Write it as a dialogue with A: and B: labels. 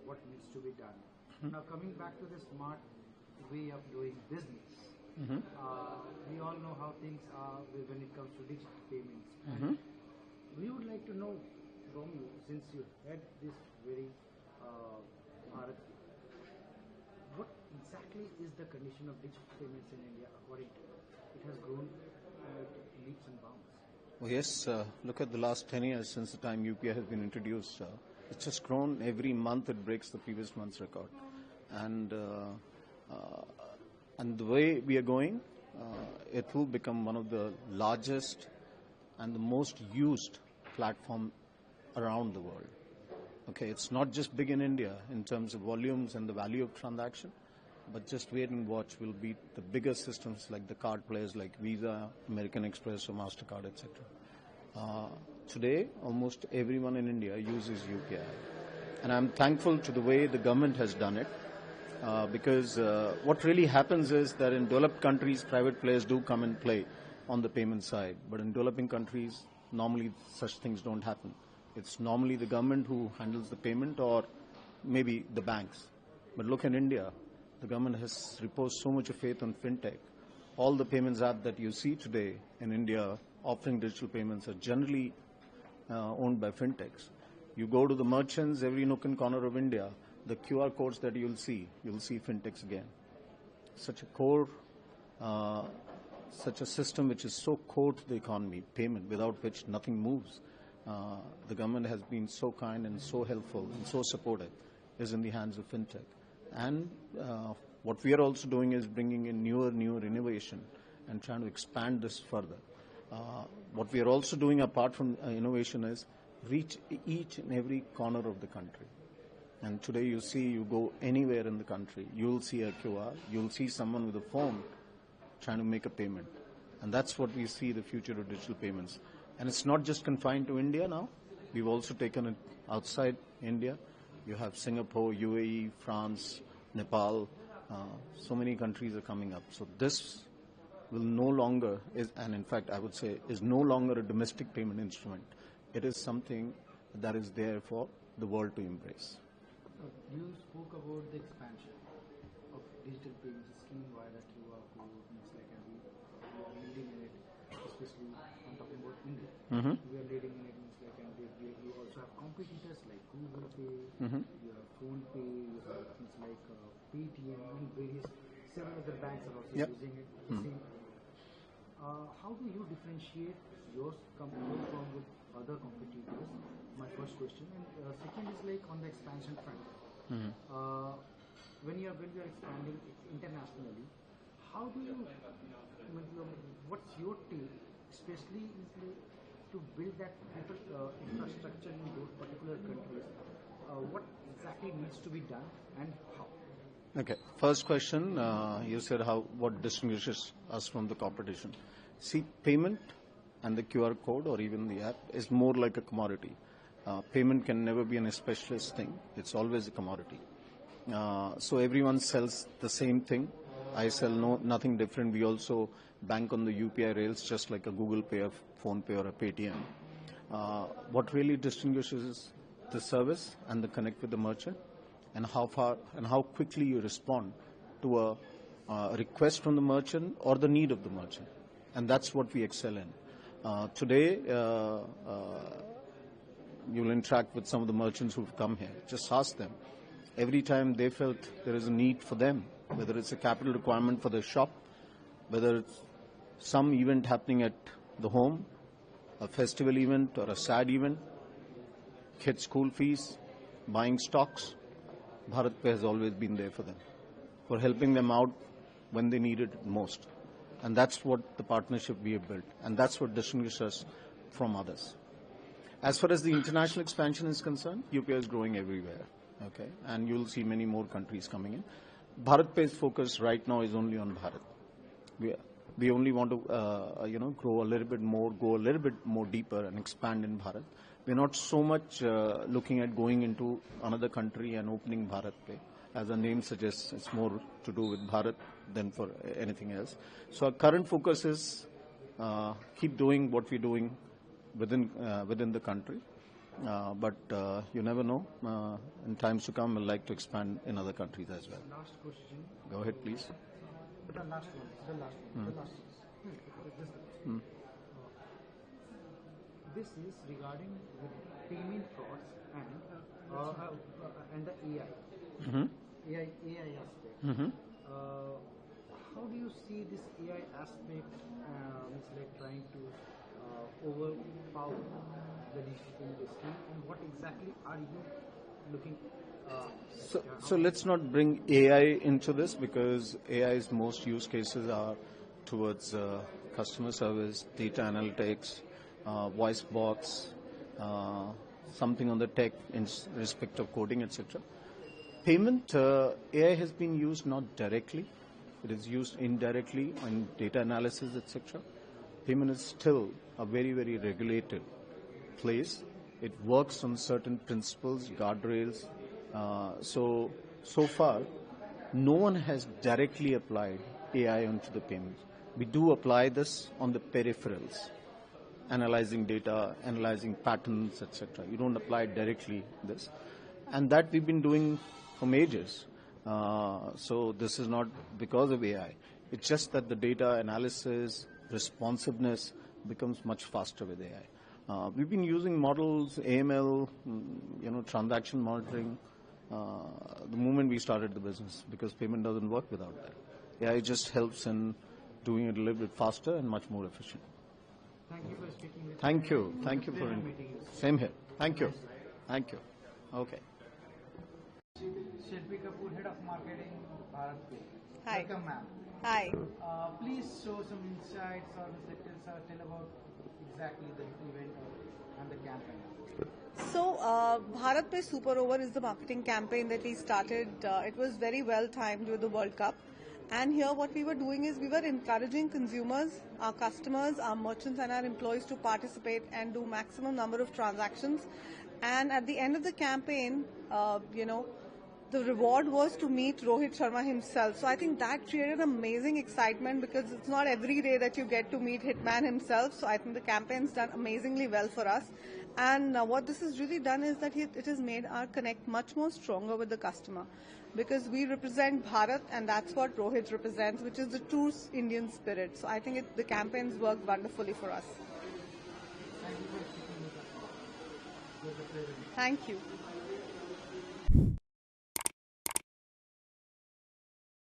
A: what needs to be done. Now coming back to the smart way of doing business, we all know how things are when it comes to digital payments. And we would like to know from you, since you had this very Bharatpe, what exactly is the condition of digital payments in India according to you? It has grown leaps and bounds.
B: Well, yes, look at the last 10 years since the time UPI has been introduced. It's just grown every month. It breaks the previous month's record. And the way we are going, it will become one of the largest and the most used platform around the world. Okay, it's not just big in India in terms of volumes and the value of transaction, but just wait and watch will beat the bigger systems like the card players like Visa, American Express or MasterCard, etc. Today, almost everyone in India uses UPI. And I'm thankful to the way the government has done it because what really happens is that in developed countries, private players do come and play on the payment side. But in developing countries, normally such things don't happen. It's normally the government who handles the payment or maybe the banks. But look in India, the government has reposed so much of faith on fintech. All the payments apps that you see today in India offering digital payments are generally owned by fintechs. You go to the merchants, every nook and corner of India, the QR codes that you'll see fintechs again. Such a core, such a system which is so core to the economy, payment, without which nothing moves. The government has been so kind and so helpful and so supportive, is in the hands of fintech. And what we are also doing is bringing in newer innovation and trying to expand this further. What we are also doing apart from innovation is reach each and every corner of the country. And today you go anywhere in the country, you'll see a QR, you'll see someone with a phone trying to make a payment. And that's what we see the future of digital payments. And it's not just confined to India now. We've also taken it outside India. You have Singapore, UAE, France, Nepal. So many countries are coming up. So this will no longer, and in fact I would say, is no longer a domestic payment instrument. It is something that is there for the world to embrace.
A: You spoke about the expansion of digital payments scheme via the QR code, things like that. We are leading in it, especially I'm talking about India. We are leading in it, means like, and you also have competitors like Google Pay, you have Phone Pay, you have things like Paytm, and several other banks are also using it. How do you differentiate your company from with other competitors? My first question. And second is like on the expansion front. When you are expanding internationally, how do you, what's your take, especially to build that infrastructure in those particular countries? What exactly needs to be done and how?
B: Okay. First question, you said what distinguishes us from the competition. See, payment and the QR code or even the app is more like a commodity. Payment can never be a specialist thing. It's always a commodity. So everyone sells the same thing. I sell nothing different. We also bank on the UPI rails just like a Google Pay, a Phone Pay or a Paytm. What really distinguishes is the service and the connect with the merchant and how far and how quickly you respond to a request from the merchant or the need of the merchant. And that's what we excel in. Today, you'll interact with some of the merchants who've come here. Just ask them. Every time they felt there is a need for them, whether it's a capital requirement for their shop, whether it's some event happening at the home, a festival event or a sad event, kids' school fees, buying stocks, Bharatpe has always been there for them, for helping them out when they needed it most. And that's what the partnership we have built. And that's what distinguishes us from others. As far as the international expansion is concerned, UPI is growing everywhere. Okay, and you'll see many more countries coming in. Bharatpe's focus right now is only on Bharat. We only want to, grow a little bit more, go a little bit more deeper and expand in Bharat. We're not so much looking at going into another country and opening Bharatpe. As the name suggests, it's more to do with Bharat than for anything else. So our current focus is keep doing what we're doing within the country but you never know. In times to come, we'll like to expand in other countries as well.
A: Last question.
B: Go ahead, please.
A: The last one. The last one. The last one. This is regarding the payment frauds and the AI. AI aspect. How do you see this AI aspect? It's like trying to overpower the digital industry, and what exactly are you looking?
B: So let's not bring AI into this, because AI's most use cases are towards customer service, data analytics, voice bots, something on the tech in respect of coding, etc. Payment, AI has been used not directly. It is used indirectly in data analysis, etc. Payment is still a very, very regulated place. It works on certain principles, guardrails. So far, no one has directly applied AI onto the payments. We do apply this on the peripherals, analyzing data, analyzing patterns, etc. You don't apply directly this. And that we've been doing from ages. So this is not because of AI. It's just that the data analysis, responsiveness becomes much faster with AI. We've been using models, AML, transaction monitoring, the moment we started the business, because payment doesn't work without that. AI just helps in doing it a little bit faster and much more efficient.
A: Thank you for speaking with me.
B: Thank you. Thank you for same here. Thank you. Thank you. Okay.
A: Shilpi Kapoor, Head of Marketing, Bharatpe.
C: Hi.
A: Welcome, ma'am.
C: Hi.
A: Please show some insights or tell about exactly the event and the campaign.
C: So, Bharatpe Super Over is the marketing campaign that we started. It was very well timed with the World Cup. And here what we were doing is we were encouraging consumers, our customers, our merchants and our employees to participate and do maximum number of transactions. And at the end of the campaign, the reward was to meet Rohit Sharma himself. So I think that created amazing excitement, because it's not every day that you get to meet Hitman himself. So I think the campaign's done amazingly well for us. And what this has really done is that it has made our connect much more stronger with the customer, because we represent Bharat, and that's what Rohit represents, which is the true Indian spirit. So I think the campaigns worked wonderfully for us.
A: Thank you for speaking with us.
C: Thank you.